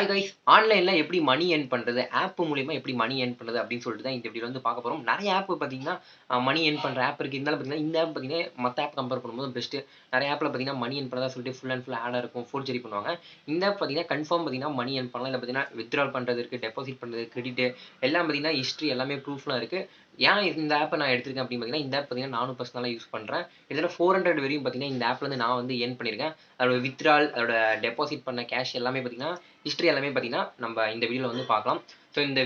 Hi guys, ஆன்லைன்ல எப்படி money earn பண்றது, ஆப் மூலியமா எப்படி மணி ஏர்ன் பண்றது அப்படின்னு சொல்லிட்டு தான் இந்த வீடியோல வந்து பார்க்க போறோம். நிறைய ஆப் பார்த்தீங்கன்னா மணி ஏர்ன் பண்ற ஆப் இருக்கு. இருந்தாலும் பார்த்தீங்கன்னா இந்த ஆப் பார்த்தீங்கன்னா மத்த ஆப் கம்பேர் பண்ணும்போது பெஸ்ட். நிறைய ஆப்ல பார்த்தீங்கன்னா மணி ஏர்ன் பண்ணதா சொல்லிட்டு ஃபுல் அண்ட் ஃபுல் ஆடா இருக்கும், ஃபோர்ஜரி பண்ணுவாங்க. இந்த ஆப் பார்த்தீங்கன்னா கன்ஃபார்ம் பார்த்தீங்கன்னா மணி ஏர்ன் பண்ணலாம். இல்ல பார்த்தீங்கன்னா வித்ட்ரால் பண்றது இருக்கு, டெபாசிட் பண்றது, கிரெடிட் எல்லாம் பார்த்தீங்கன்னா ஹிஸ்ட்ரி எல்லாமே ப்ரூஃப்லாம் இருக்கு. ஏன் இந்த ஆப்பை நான் எடுத்திருக்கேன் அப்படின்னு பார்த்தீங்கன்னா இந்த ஆப் பார்த்தீங்கன்னா நானும் பர்சனலாக யூஸ் பண்றேன். இதில் 400 வரையும் பார்த்தீங்கன்னா இந்த ஆப்ல இருந்து நான் வந்து ஏர்ன் பண்ணியிருக்கேன். அதோட வித்ட்ரால், அதோட டெபாசிட் பண்ண கேஷ் எல்லாமே பார்த்தீங்கன்னா ஹிஸ்ட்ரி எல்லாமே பார்த்தீங்கன்னா நம்ம இந்த வீடியோவில் வந்து பார்க்கலாம். ஸோ இந்த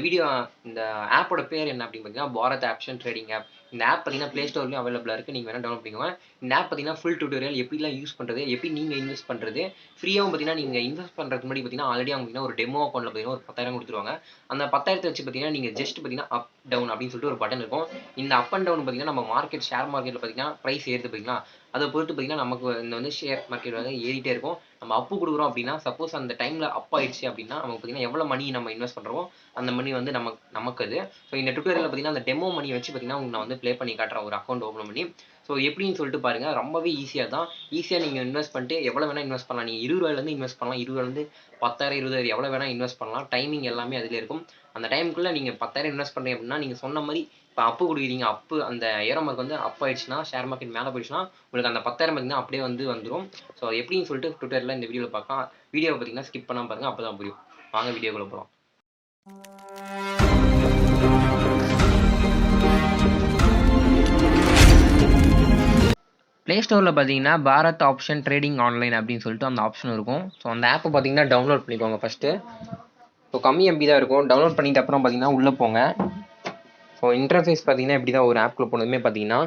ஆப்போட பேர் என்ன அப்படின்னு பார்த்தீங்கன்னா பாரத் ஆப்ஷன் ட்ரேடிங் ஆப். இந்த ஆப் பார்த்தீங்கன்னா ப்ளே ஸ்டோர்லையும் அவைலபிளாக இருக்குது, நீங்கள் வேணால் டவுன்லோட் பண்ணிக்கோங்க. இந்த ஆப் பார்த்தீங்கன்னா ஃபுல் டியூட்டோரியல் எப்படிலாம் யூஸ் பண்ணுறது, எப்படி நீங்கள் இன்வெஸ்ட் பண்ணுறது, ஃப்ரீயாகவும் பார்த்தீங்கன்னா நீங்கள் இன்வெஸ்ட் பண்ணுறதுக்கு முன்னாடி பார்த்தீங்கன்னா ஆல்ரெடி அவங்க பார்த்தீங்கன்னா ஒரு டெமோ அக்கௌண்ட்டில் பார்த்தீங்கன்னா ஒரு 10,000 கொடுத்துருவாங்க. அந்த 10,000 வச்சு பார்த்தீங்கன்னா நீங்கள் ஜஸ்ட் பார்த்தீங்கன்னா அப் டவுன் அப்படின்னு சொல்லிட்டு ஒரு பட்டன் இருக்கும். இந்த அப் அண்ட் டவுன் பார்த்தீங்கன்னா நம்ம மார்க்கெட் ஷேர் மார்க்கெட்டில் பார்த்தீங்கன்னா ப்ரைஸ் ஏறுது பார்த்தீங்கன்னா அதை பொறுத்து பார்த்தீங்கன்னா நமக்கு இந்த வந்து ஷேர் மார்க்கெட் வந்து ஏறிட்டே இருக்கும். நம்ம அப்பு கொடுக்குறோம் அப்படின்னா சப்போஸ் அந்த டைமில் அப் ஆயிடுச்சு அப்படின்னா நமக்கு பார்த்தீங்கன்னா எவ்வளோ மணி நம்ம இன்வெஸ்ட் பண்ணுறோம் அந்த மணி வந்து நமக்கு அது. ஸோ இந்த டுட்டோரியலில் பார்த்தீங்கன்னா அந்த டெமோ மணி வச்சு பார்த்தீங்கன்னா உங்களுக்கு நான் வந்து ப்ளே பண்ணி காட்டுறேன் ஒரு அக்கௌண்ட் ஓப்பன் பண்ணி. ஸோ எப்படின்னு சொல்லிட்டு பாருங்க, ரொம்பவே ஈஸியாக தான். ஈஸியாக நீங்கள் இன்வெஸ்ட் பண்ணிட்டு எவ்வளோ வேணால் இன்வெஸ்ட் பண்ணலாம். நீங்கள் 20 ரூபாயிலேருந்து இன்வெஸ்ட் பண்ணலாம், 20 ரூபாயிலேருந்து 10,000 20,000 எவ்வளோ வேணால் இன்வெஸ்ட் பண்ணலாம். டைமிங் எல்லாமே அதில் இருக்கும். அந்த டைமுக்குள்ளே நீங்கள் 10,000 இன்வெஸ்ட் பண்ணுறீங்க அப்படின்னா நீங்கள் சொன்ன மாதிரி இப்போ அப்பு கொடுக்குறீங்க, அப்பு அந்த ஏரோ மார்க் வந்து அப் ஆயிடுச்சுன்னா ஷேர் மார்க்கெட் மேலே போயிடுச்சுன்னா உங்களுக்கு அந்த 10,000 பார்த்தீங்கன்னா அப்படியே வந்துடும். ஸோ எப்படின்னு சொல்லிட்டு டுட்டோரியலில் இந்த வீடியோவில் பார்க்கலாம். வீடியோ பார்த்தீங்கன்னா ஸ்கிப் பண்ணாமல் பாருங்கள், அப்போ தான் புரியும். வாங்க வீடியோக்குள்ள போகலாம். ப்ளே ஸ்டோரில் பார்த்தீங்கன்னா பாரத் ஆப்ஷன் ட்ரேடிங் ஆன்லைன் அப்படின்னு சொல்லிட்டு அந்த ஆப்ஷன் இருக்கும். ஸோ அந்த ஆப்பை பார்த்தீங்கன்னா டவுன்லோட் பண்ணிக்கோங்க ஃபஸ்ட்டு. ஸோ கம்மி எம்பி தான் இருக்கும். டவுன்லோட் பண்ணிட்டு அப்புறம் பார்த்தீங்கன்னா உள்ளே போங்க. ஸோ இன்டர்ஃபேஸ் பார்த்தீங்கன்னா இப்படி தான் ஒரு ஆப்க்குள்ளே போனதுமே பார்த்தீங்கன்னா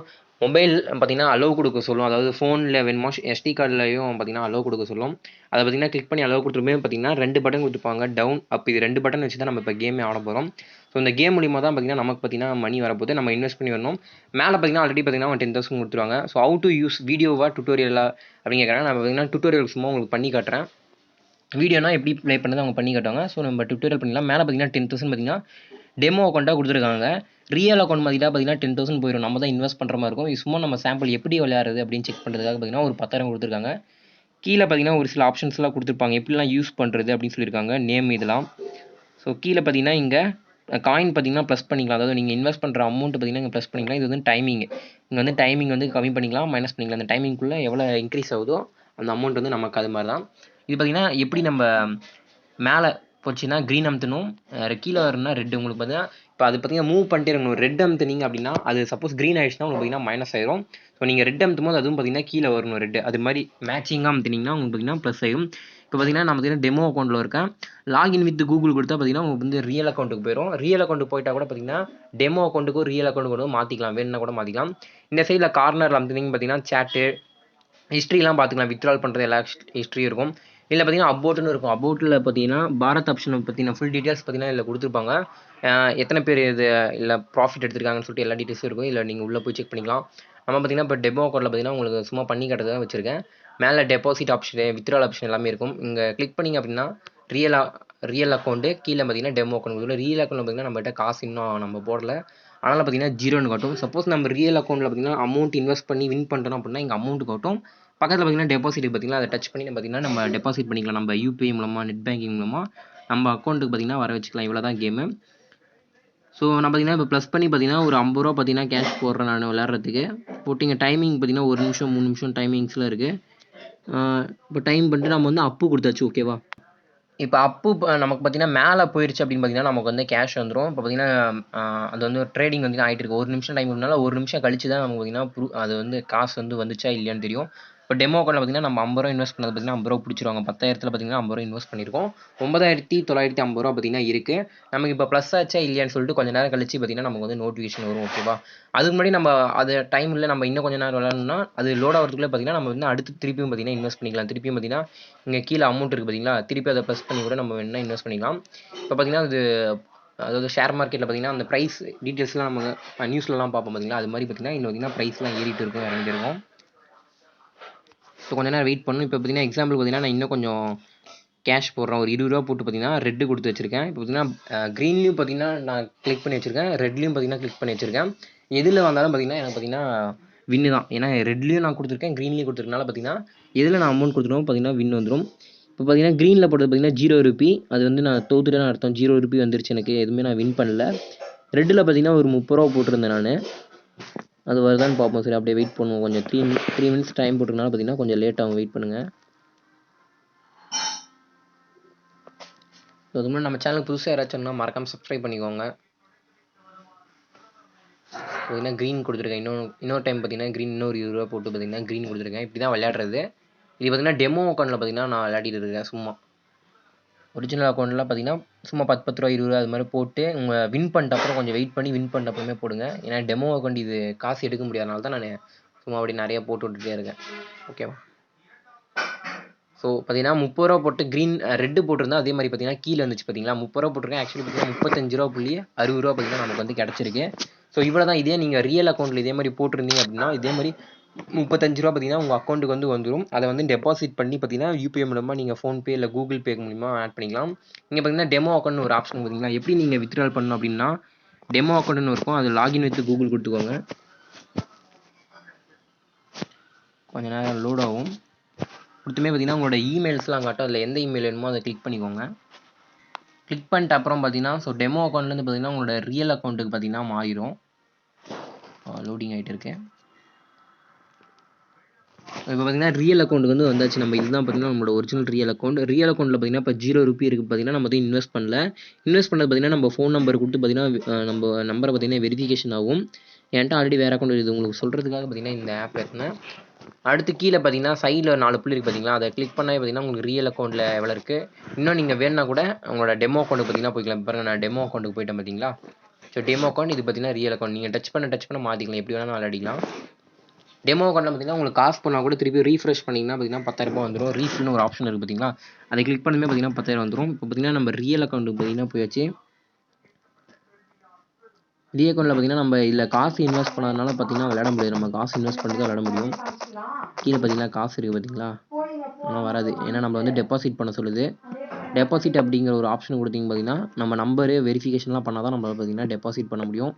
மொபைல் பார்த்தீங்கன்னா அலோவ் கொடுக்க சொல்லும். அதாவது ஃபோனில் வேணுமோ எஸ்டி கார்டுலையும் பார்த்தீங்கன்னா அலோவ் கொடுக்க சொல்லும். அதை பார்த்தீங்கன்னா கிளிக் பண்ணி அலோவ் கொடுத்துருமே பார்த்தீங்கன்னா 2 பட்டன் கொடுத்துருப்பாங்க, டவுன் அப். இது 2 பட்டன் வச்சு தான் நம்ம இப்போ கேமே ஆட போகிறோம். ஸோ இந்த கேம் மூலியமாக தான் பார்த்தீங்கன்னா நமக்கு பார்த்தீங்கன்னா மணி வரப்போது, நம்ம இன்வெஸ்ட் பண்ணி வரணும். மேலே பார்த்தீங்கன்னா ஆல்ரெடி பார்த்தீங்கன்னா 10,000 கொடுத்துருவாங்க. ஸோ ஹவு டு யூஸ் வீடியோவா டுட்டோரியலா அப்படின்னு கேட்குறாங்க. நான் பார்த்தீங்கன்னா டுட்டோரியல் சும்மா உங்களுக்கு பண்ணி காட்டுறேன். வீடியோனா எப்படி ப்ளே பண்ணுறது அவங்க பண்ணி காட்டுவாங்க. ஸோ நம்ம டுட்டோரியல் பண்ணிடலாம். மேலே பார்த்தீங்கன்னா 10,000 பார்த்தீங்கன்னா டெமோ அக்கௌண்ட்டாக கொடுத்துருக்காங்க. ரியல் அக்கௌண்ட் பார்த்தீங்கன்னா 10,000 போயிடும். நம்ம தான் இன்வெஸ்ட் பண்ணுற மாதிரி இருக்கும். இது சும்மா நம்ம சாம்பிள் எப்படி விளையாடுறது அப்படின்னு செக் பண்ணுறதுக்காக பார்த்தீங்கன்னா ஒரு 10,000 கொடுத்துருக்காங்க. கீழே பார்த்தீங்கன்னா ஒரு சில ஆப்ஷன்ஸ்லாம் கொடுத்துருப்பாங்க, எப்படிலாம் யூஸ் பண்ணுறது அப்படின்னு சொல்லியிருக்காங்க, நேம் இதெல்லாம். ஸோ கீழே பார்த்தீங்கன்னா இங்கே காயின் பார்த்தீங்கன்னா ப்ளஸ் பண்ணிக்கலாம். அதாவது நீங்கள் இன்வெஸ்ட் பண்ணுற அமௌண்ட் பார்த்தீங்கன்னா இங்கே ப்ளஸ் பண்ணிக்கலாம். இது வந்து டைமிங். இங்கே வந்து டைமிங் வந்து கம்மி பண்ணிக்கலாம், மைனஸ் பண்ணிக்கலாம். அந்த டைமிங்குள்ளே எவ்வளோ இன்க்ரீஸ் ஆகுதோ அந்த அமௌண்ட் வந்து நமக்கு அது மாதிரி தான். இது பார்த்தீங்கன்னா எப்படி நம்ம மேலே போச்சுன்னா க்ரீன் அமுத்தணும், கீழே வரணும்னா ரெட். உங்களுக்கு பார்த்தீங்கன்னா இப்போ அது பார்த்தீங்கன்னா மூவ் பண்ணிட்டே இருக்கணும். ரெட் அமுத்துனீங்க அப்படின்னா அது சப்போஸ் க்ரீன் ஆயிடுச்சுன்னா உங்களுக்கு பார்த்தீங்கன்னா மைனஸ் ஆயிரும். ஸோ நீங்கள் ரெட் அமுத்தும் போது அதுவும் பார்த்தீங்கன்னா கீழே வரணும் ரெட். அது மாதிரி மேட்சிங்காக அமுத்துனீங்கன்னா உங்களுக்கு பார்த்தீங்கன்னா ப்ளஸ் ஆயிரும். இப்போ பார்த்தீங்கன்னா நான் பார்த்தீங்கன்னா டெமோ அக்கௌண்ட்டில் இருக்கேன். லாகின் வித் கூகுள் கொடுத்தா பார்த்தீங்கன்னா உங்களுக்கு வந்து ரியல் அக்கௌண்ட்டுக்கு போயிடும். ரியல் அக்கௌண்ட்டுக்கு போயிட்டா கூட பார்த்தீங்கன்னா டெமோ அக்கௌண்ட்டுக்கும் ரியல் அக்கௌண்ட்டுக்கு கூட மாற்றிக்கலாம், வேணும்னா கூட மாற்றிக்கலாம். இந்த சைடில் கார்னரில் அமுத்துனீங்க பார்த்தீங்கன்னா சேட்டு ஹிஸ்ட்ரிலாம் பார்த்துக்கலாம். வித்ட்ரால் பண்ணுறது எல்லா ஹிஸ்ட்ரியும் இருக்கும். இதில் பார்த்தீங்கன்னா அபோட்னு இருக்கும். அபோட்டில் பார்த்தீங்கன்னா பாரத் ஆப்ஷனை பற்றின ஃபுல் டீட்டெயில்ஸ் பார்த்தீங்கன்னா இதில் கொடுத்துருப்பாங்க. எத்தனை பேர் இது இல்லை ப்ராஃபிட் எடுத்திருக்காங்கன்னு சொல்லிட்டு எல்லா டீட்டெயில்ஸும் இருக்கும். இல்லை நீங்கள் உள்ளே போய் செக் பண்ணிக்கலாம். நம்ம பார்த்தீங்கன்னா இப்போ டெமோ அக்கௌண்ட்டில் பார்த்தீங்கன்னா உங்களுக்கு சும்மா பண்ணி காட்டுறதாக வச்சுருக்கேன். மேலே டெபாசிட் ஆப்ஷனு, வித்ட்ரால் ஆப்ஷன் எல்லாமே இருக்கும். இங்கே கிளிக் பண்ணிங்க அப்படின்னா ரியல் அக்கௌண்ட்டு, கீழே பார்த்தீங்கன்னா டெமோ அக்கௌண்ட். ரியல் அக்கௌண்ட் பார்த்தீங்கன்னா நம்மகிட்ட காசு இன்னும் நம்ம போடல, அதனால் பார்த்தீங்கன்னா 0ன்னு காட்டும். சப்போஸ் நம்ம ரியல் அக்கௌண்ட்டில் பார்த்தீங்கன்னா அமௌண்ட் இன்வெஸ்ட் பண்ணி வின் பண்ணுறோம் அப்படின்னா இங்கே அமௌண்ட் காட்டும். பக்கத்தில் பார்த்தீங்கன்னா டெபாசிட் பார்த்தீங்கன்னா அதை டச் பண்ணி பார்த்தீங்கன்னா நம்ம டெபாசிட் பண்ணிக்கலாம். நம்ம யூபிஐ மூலமாக, நெட் பேங்கிங் மூலமாக நம்ம அக்கௌண்ட்டுக்கு பார்த்தீங்கன்னா வர வச்சுக்கலாம். இவ்வளோ தான் கேமு. ஸோ நான் பார்த்தீங்கன்னா இப்போ ப்ளஸ் பண்ணி பார்த்தீங்கன்னா ஒரு 50 ரூபா பார்த்தீங்கன்னா கேஷ் போடுறேன் நான் விளையாடுறதுக்கு. போட்டிங்க டைமிங் பார்த்தீங்கன்னா 1 நிமிஷம் 3 நிமிஷம் டைமிங்ஸில் இருக்குது. இப்போ டைம் பண்ணிட்டு நம்ம வந்து அப்பு கொடுத்தாச்சு, ஓகேவா. இப்போ அப்பு நமக்கு பார்த்தீங்கன்னா மேலே போயிடுச்சு அப்படின்னு பார்த்தீங்கன்னா நமக்கு வந்து கேஷ் வந்துடும். இப்போ பார்த்தீங்கன்னா அது வந்து ட்ரேடிங் வந்து ஆகிட்டு இருக்கு. 1 நிமிஷம் டைம் இருந்தாலும் 1 நிமிஷம் கழிச்சு தான் நமக்கு பார்த்தீங்கன்னா அது வந்து காசு வந்து வந்துச்சா இல்லையான்னு தெரியும். இப்போ டெமோ அக்கௌண்ட்டில் பார்த்தீங்கன்னா நம்ம 50 ரூபா இன்வெஸ்ட் பண்ணது பார்த்தீங்கன்னா 50 ரூபா பிடிச்சிருவாங்க. 10,000 பார்த்தீங்கன்னா 50 ரூபா இன்வெஸ்ட் பண்ணியிருக்கோம். 9,950 ரூபா பார்த்தீங்கன்னா இருக்குது. நமக்கு இப்போ ப்ளஸ் ஆச்சா இல்லையான்னு சொல்லிட்டு கொஞ்சம் நேரம் கழிச்சு பார்த்தீங்கன்னா நமக்கு வந்து நோட்டிஃபிகேஷன் வரும், ஓகேவா. அதுக்கு முன்னாடி நம்ம அது டைமில் நம்ம இன்னும் கொஞ்சம் நேரம் விளையாடணும்னா அது லோட் ஆகிறதுக்குள்ளே பார்த்தீங்கன்னா நம்ம வந்து அடுத்து திருப்பியும் பார்த்தீங்கன்னா இன்வெஸ்ட் பண்ணிக்கலாம். திருப்பியும் பார்த்தீங்கன்னா இங்கே கீழே அமௌண்ட் இருக்குது பார்த்தீங்களா, திருப்பி அதை ப்ளஸ் பண்ணி கூட நம்ம வேணால் இன்வெஸ்ட் பண்ணிக்கலாம். இப்போ பார்த்தீங்கன்னா அதாவது ஷேர் மார்க்கெட்டில் பார்த்தீங்கன்னா அந்த ப்ரைஸ் டீட்டெயில்ஸ்லாம் நம்ம நியூஸ்லலாம் பார்ப்போம் பார்த்தீங்களா, அது மாதிரி பார்த்தீங்கன்னா இன்னும் பார்த்தீங்கன்னா ப்ரைஸ்லாம் ஏறிட்டு இருக்கும், இறங்கிட்டு இருக்கும். ஸோ கொஞ்சம் நேரம் வெயிட் பண்ணணும். இப்போ பார்த்தீங்கன்னா எக்ஸாம்பிள் பார்த்தீங்கன்னா நான் இன்னும் கொஞ்சம் கேஷ் போடுறேன். ஒரு 20 ரூபா போட்டு பார்த்தீங்கன்னா ரெட்டு கொடுத்து வச்சிருக்கேன். இப்போ பார்த்தீங்கன்னா க்ரீன்லேயும் பார்த்தீங்கன்னா நான் கிளிக் பண்ணி வச்சிருக்கேன், ரெட்லேயும் பார்த்தீங்கன்னா கிளிக் பண்ணி வச்சிருக்கேன். எதில் வந்தாலும் பார்த்தீங்கன்னா எனக்கு பார்த்தீங்கன்னா வின்னு தான். ஏன்னா ரெட்லேயும் நான் கொடுத்துருக்கேன், க்ரீன்லேயும் கொடுத்துருக்கனால பார்த்தீங்கன்னா எதில் நான் அமௌண்ட் கொடுத்துருவோம் பார்த்தீங்கன்னா வின் வந்துடும். இப்போ பார்த்தீங்கன்னா க்ரீனில் போட்டது பார்த்தீங்கன்னா 0 ரூபி, அது வந்து நான் தோத்துட்டேன்னு அர்த்தம். 0 ரூபி வந்துருச்சு எனக்கு, எதுவுமே நான் வின் பண்ணல. ரெட்டில் பார்த்தீங்கன்னா ஒரு 30 ரூபா போட்டிருந்தேன் நான், அது வருதான்னு பார்ப்போம். சரி அப்படியே வெயிட் பண்ணுவோம் கொஞ்சம். 3 மினிட்ஸ் டைம் போட்டிருக்கனால பார்த்தீங்கன்னா கொஞ்சம் லேட் ஆகும், வெயிட் பண்ணுங்கள். அதுக்கு முன்னாடி நம்ம சேனலுக்கு புதுசாக யாராச்சும்னா மறக்காமல் சப்ஸ்கிரைப் பண்ணிக்கோங்க. பார்த்தீங்கன்னா க்ரீன் கொடுத்துருக்கேன். இன்னொரு டைம் பார்த்தீங்கன்னா க்ரீன் இன்னொரு 20 ரூபா போட்டு பார்த்தீங்கன்னா க்ரீன் கொடுத்துருக்கேன். இப்படி தான் விளையாடுறது. இது பார்த்தீங்கன்னா டெமோ அக்கௌண்ட்டில் பார்த்தீங்கன்னா நான் விளையாடிட்டு இருக்கேன் சும்மா. ஒரிஜினல் அக்கௌண்ட்டில் பார்த்தீங்கன்னா சும்மா 10 ரூபா 20 ரூபா அது மாதிரி போட்டு உங்கள் வின் பண்ணிட்ட அப்புறம் கொஞ்சம் வெயிட் பண்ணி வின் பண்ணிட்ட அப்புறமே போடுங்க. ஏன்னா டெமோ அக்கௌண்ட் இது காசு எடுக்க முடியாதனால தான் நான் சும்மா அப்படி நிறைய போட்டு விட்டுட்டே இருக்கேன். ஓகேவா? ஸோ பார்த்தீங்கன்னா 30 ரூபா போட்டு க்ரீன் ரெட்டு போட்டிருந்தா அதே மாதிரி பார்த்தீங்கன்னா கீழே வந்துச்சு பார்த்தீங்களா. 30 ரூபா போட்டிருக்கேன். ஆக்சுவலி பார்த்தீங்கன்னா 35 ரூபா புள்ளி 60 ரூபா பார்த்தீங்கன்னா நமக்கு வந்து கிடச்சிருக்கு. ஸோ இவ்வளோ தான். இதே நீங்கள் ரியல் அக்கௌண்ட்டில் இதே மாதிரி போட்டிருந்தீங்க அப்படின்னா இதே மாதிரி 35 ரூபா பார்த்தீங்கன்னா உங்கள் அக்கௌண்ட்டுக்கு வந்து வந்துடும். அதை வந்து டெபாசிட் பண்ணி பார்த்தீங்கன்னா யூபிஐ மூலமாக நீங்கள் ஃபோன்பே இல்லை கூகுள் பே மூலிமா ஆட் பண்ணிக்கலாம். நீங்கள் பார்த்தீங்கன்னா டெமோ அக்கௌண்ட் ஒரு ஆப்ஷன் பார்த்தீங்கன்னா எப்படி நீங்கள் வித்ட்ரால் பண்ணணும் அப்படின்னா டெமோ அக்கௌண்ட்னு இருக்கும். அது லாகின் வித் கூகுள் கொடுத்துக்கோங்க. கொஞ்ச நேரம் லோட் ஆகும். கொடுத்துமே பார்த்தீங்கன்னா உங்களோட இமெயில்ஸ்லாம் காட்டும். அதில் எந்த இமெயில் வேணுமோ அதை கிளிக் பண்ணிக்கோங்க. கிளிக் பண்ணிட்டு அப்புறம் பார்த்தீங்கன்னா ஸோ டெமோ அக்கௌண்ட்லேருந்து பார்த்தீங்கன்னா உங்களோட ரியல் அக்கௌண்ட்டுக்கு பார்த்தீங்கன்னா மாறிடும். லோடிங் ஆகிட்டு இருக்கு. இப்போ பார்த்தீங்கன்னா ரியல் அக்கௌண்ட்டுக்கு வந்து வந்தாச்சு. நம்ம இதுதான் பார்த்தீங்கன்னா நம்மளோட ஒரிஜினல் ரியல் அக்கௌண்ட். ரியல் அக்கௌண்ட்டில் பார்த்தீங்கன்னா இப்போ 0 ரூபி இருக்குது பார்த்தீங்கன்னா நம்ம வந்து இன்வெஸ்ட் பண்ணல. இன்வெஸ்ட் பண்ணது பார்த்தீங்கன்னா நம்ம ஃபோன் நம்பர் கொடுத்து பார்த்தீங்கன்னா நம்ம நம்பரை பார்த்தீங்கன்னா வெரிஃபிகேஷன் ஆகும். என்கிட்ட ஆல்ரெடி வேறு அக்கௌண்ட் இது உங்களுக்கு சொல்கிறதுக்காக பார்த்தீங்கன்னா இந்த ஆப் இருக்குன்னு. அடுத்து கீழே பார்த்தீங்கன்னா சைடில் 4 புள்ளி இருக்குது பார்த்தீங்களா, அதை கிளிக் பண்ணால் பார்த்தீங்கன்னா உங்களுக்கு ரியல் அக்கௌண்ட்டில் எவ்வளோ இருக்குது. இன்னும் நீங்கள் வேணுன்னா கூட உங்களோட டெமோ அக்கௌண்ட்டுக்கு பார்த்தீங்கன்னா போய்க்கலாம். பாருங்கள் நான் டெமோ அக்கௌண்ட்டுக்கு போயிட்டேன் பார்த்தீங்களா. ஸோ டெமோ அக்கௌண்ட் இது பார்த்தீங்கன்னா ரியல் அக்கௌண்ட். நீங்கள் டச் பண்ண மாற்றிக்கலாம், எப்படி வேணாலும் விளையாடிக்கலாம். டெமோ அக்கௌண்ட்டில் பார்த்தீங்கன்னா உங்களுக்கு காசு பண்ணால் கூட திருப்பி ரீஃப்ரெஷ் பண்ணிங்கன்னா பார்த்தீங்கன்னா 10,000 ரூபாய் வந்துடும். ரீஃபில்னு ஒரு ஆப்ஷன் இருக்குது பார்த்தீங்களா, அதை கிளிக் பண்ணுமே பார்த்தீங்கன்னா 10,000 வந்துடும். இப்போ பார்த்தீங்கன்னா நம்ம ரியல் அக்கௌண்ட்டுக்கு பார்த்தீங்கன்னா போயாச்சு. ரியல் அக்கௌண்ட்டில் பார்த்தீங்கன்னா நம்ம இதில் காசு இன்வெஸ்ட் பண்ணாதனால பார்த்தீங்கன்னா விளையாட முடியாது. நம்ம காசு இன்வெஸ்ட் பண்ணி தான் விளையாட முடியும். கீழே பார்த்தீங்கன்னா காசு இருக்குது பார்த்தீங்களா, ஆனால் வராது. ஏன்னா நம்ம வந்து டெபாசிட் பண்ண சொல்லுது. டெபாசிட் அப்படிங்கிற ஒரு ஆப்ஷன் கொடுத்தீங்க பார்த்தீங்கன்னா நம்ம நம்பரு வெரிஃபிகேஷன்லாம் பண்ணால் தான் நம்ம பார்த்தீங்கன்னா டெபாசிட் பண்ண முடியும்.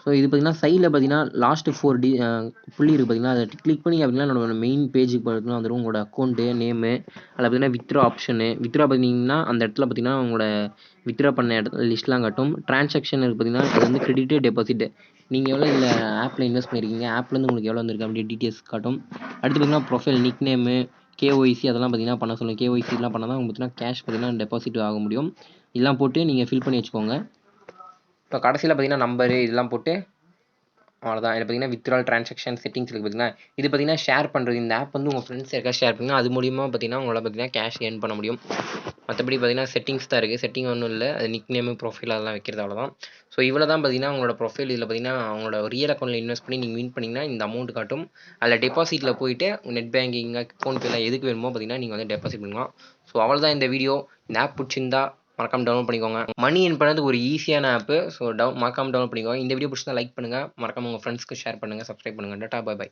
ஸோ இது பார்த்தீங்கன்னா சைடில் பார்த்தீங்கன்னா லாஸ்ட் 4 புள்ளி இருக்குது பார்த்தீங்கன்னா, அதை கிளிக் பண்ணி அப்படின்னா நம்மளோட மெயின் பேஜுக்கு பார்த்தீங்கன்னா வந்துடும். உங்களோட அக்கௌண்ட்டு நேமு, அதில் பார்த்தீங்கன்னா வித்ட்ரா ஆப்ஷனு. வித்ட்ரா பார்த்தீங்கன்னா அந்த இடத்துல பார்த்தீங்கன்னா உங்களோட வித்ட்ரா பண்ண இடத்துல லிஸ்ட்லாம் காட்டும். ட்ரான்சாக்ஷன் இருக்குது பார்த்தீங்கன்னா அது வந்து கிரெடிட்டு டெபாசிட்டு. நீங்கள் எவ்வளோ இல்லை ஆப்பில் இன்வெஸ்ட் பண்ணியிருக்கீங்க, ஆப்லேருந்து உங்களுக்கு எவ்வளோ வந்திருக்கு அப்படி டீட்டெயில்ஸ் காட்டும். அடுத்து பார்த்தீங்கன்னா ப்ரொஃபைல், நிக் நேமு, கேஒய்சி அதெல்லாம் பார்த்தீங்கன்னா பண்ண சொல்லுங்கள். கேஒய்சிலாம் பண்ணால் தான் பார்த்தீங்கன்னா கேஷ் பார்த்தீங்கன்னா டெபாசிட் ஆக முடியும். இதெல்லாம் போட்டு நீங்கள் ஃபில் பண்ணி வச்சுக்கோங்க. இப்போ கடைசியில் பார்த்தீங்கன்னா நம்பரு இதெல்லாம் போட்டு அவ்வளோதான். இதில் பார்த்தீங்கன்னா வித்ட்ரால் ட்ரான்சாக்ஷன் செட்டிங்ஸ் இருக்குது பார்த்தீங்கன்னா, இது பார்த்தீங்கன்னா ஷேர் பண்ணுறது. இந்த ஆப் வந்து உங்கள் ஃப்ரெண்ட்ஸ் யாருக்காவது ஷேர் பண்ணுங்க. அது மூலியமாக பார்த்தீங்கன்னா உங்களால் பார்த்தீங்கன்னா கேஷ் ஏர்ன் பண்ண முடியும். மற்றபடி பார்த்தீங்கன்னா செட்டிங்ஸ் தான் இருக்குது. செட்டிங் ஒன்றும் இல்லை, அது நிக் நேமு ப்ரொஃபைல் அதெல்லாம் வைக்கிறது அவ்வளோதான். ஸோ இவ்வளோ தான் பார்த்தீங்கன்னா உங்களோட ப்ரொஃபைல். இதில் பார்த்தீங்கன்னா உங்களோட ரியல் அக்கௌண்ட்டில் இன்வெஸ்ட் பண்ணி நீங்கள் வின் பண்ணிங்கன்னா இந்த அமௌண்ட் காட்டும். அதில் டெபாசிட்டில் போயிட்டு நெட் பேங்கிங், ஃபோன்பேல எதுக்கு வேணுமோ பார்த்தீங்கன்னா நீங்கள் வந்து டெபாசிட் பண்ணலாம். ஸோ அவ்வளோதான் இந்த வீடியோ. இந்த ஆப் பிடிச்சிருந்தா மறக்காம டவுன்லோட் பண்ணிக்கோங்க. மணி ஏர்ன் பண்ணுறது ஒரு ஈஸியான ஆப்பு. ஸோ மறக்காம டவுன்லோட் பண்ணிக்கோங்க. இந்த வீடியோ பிடிச்சிருந்தா லைக் பண்ணுங்கள், மறக்காம உங்கள் ஃப்ரெண்ட்ஸ்க்கு ஷேர் பண்ணுங்கள், சப்ஸ்கிரைப் பண்ணுங்கள். டாடா, பை பை.